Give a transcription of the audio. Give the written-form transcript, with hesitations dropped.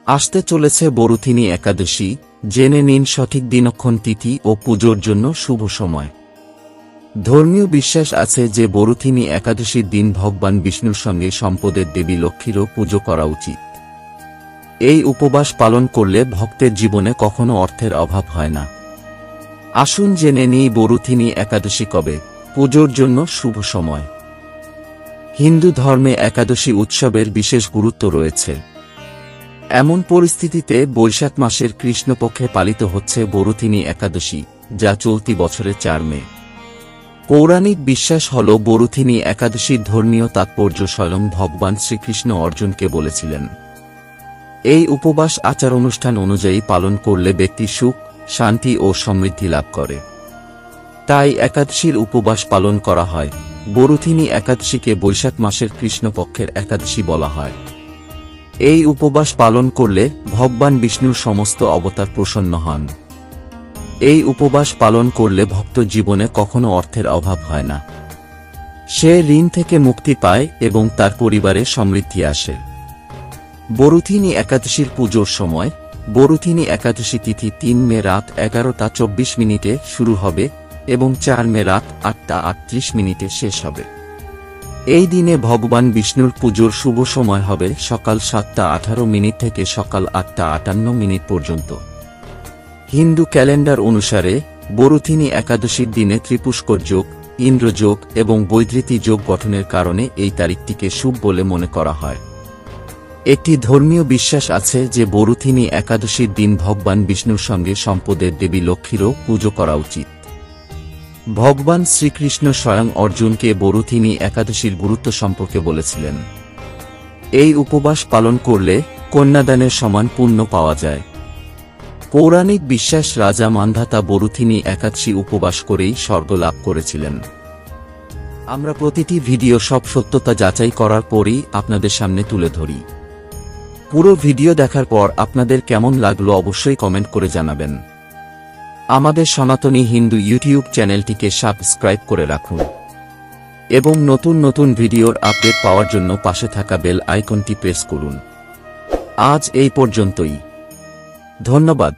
আসতে চলেছে বরুথিনী একাদশী, জেনে নিন সঠিক দিনক্ষণ, তিথি ও পুজোর জন্য শুভ সময়। ধর্মীয় বিশ্বাস আছে যে বরুথিনী একাদশীর দিন ভগবান বিষ্ণুর সঙ্গে সম্পদের দেবী লক্ষ্মীরও পুজো করা উচিত। এই উপবাস পালন করলে ভক্তের জীবনে কখনো অর্থের অভাব হয় না। আসুন জেনে নিই বরুথিনী একাদশী কবে, পুজোর জন্য শুভ সময়। হিন্দু ধর্মে একাদশী উৎসবের বিশেষ গুরুত্ব রয়েছে। এমন পরিস্থিতিতে বৈশাখ মাসের কৃষ্ণপক্ষে পালিত হচ্ছে বরুথিনী একাদশী, যা চলতি বছরের 4 মে। পৌরাণিক বিশ্বাস হল বরুথিনী একাদশীর ধর্মীয় তাৎপর্য স্বয়ং ভগবান শ্রীকৃষ্ণ অর্জুনকে বলেছিলেন। এই উপবাস আচার অনুষ্ঠান অনুযায়ী পালন করলে ব্যক্তি সুখ, শান্তি ও সমৃদ্ধি লাভ করে। তাই একাদশীর উপবাস পালন করা হয়। বরুথিনী একাদশীকে বৈশাখ মাসের কৃষ্ণপক্ষের একাদশী বলা হয়। এই উপবাস পালন করলে ভগবান বিষ্ণুর সমস্ত অবতার প্রসন্ন হন। এই উপবাস পালন করলে ভক্ত জীবনে কখনো অর্থের অভাব হয় না। সে ঋণ থেকে মুক্তি পায় এবং তার পরিবারে সমৃদ্ধি আসে। বরুথিনী একাদশীর পুজোর সময়। বরুথিনী একাদশী তিথি 3 মে রাত 11:24 শুরু হবে এবং 4 মে রাত 8:38 শেষ হবে। এই দিনে ভগবান বিষ্ণুর পুজোর শুভ সময় হবে সকাল 7:18 থেকে সকাল 8:58 পর্যন্ত। হিন্দু ক্যালেন্ডার অনুসারে বরুথিনী একাদশীর দিনে ত্রিপুষ্কর যোগ, ইন্দ্রযোগ এবং বৈধৃতি যোগ গঠনের কারণে এই তারিখটিকে শুভ বলে মনে করা হয়। একটি ধর্মীয় বিশ্বাস আছে যে বরুথিনী একাদশীর দিন ভগবান বিষ্ণুর সঙ্গে সম্পদের দেবী লক্ষ্মীরও পুজো করা উচিত। ভগবান শ্রীকৃষ্ণ স্বয়ং অর্জুনকে বরুথিনী একাদশীর গুরুত্ব সম্পর্কে বলেছিলেন। এই উপবাস পালন করলে কন্যাদানের সমান পুণ্য পাওয়া যায়। পৌরাণিক বিশ্বাস রাজা মান্ধাতা বরুথিনী একাদশী উপবাস করেই স্বর্গ লাভ করেছিলেন। আমরা প্রতিটি ভিডিও সব সত্যতা যাচাই করার পরই আপনাদের সামনে তুলে ধরি। পুরো ভিডিও দেখার পর আপনাদের কেমন লাগলো অবশ্যই কমেন্ট করে জানাবেন। আমাদের সনাতনী হিন্দু ইউটিউব চ্যানেলটিকে সাবস্ক্রাইব করে রাখুন এবং নতুন নতুন ভিডিওর আপডেট পাওয়ার জন্য পাশে থাকা বেল আইকনটি প্রেস করুন। আজ এই পর্যন্তই। ধন্যবাদ।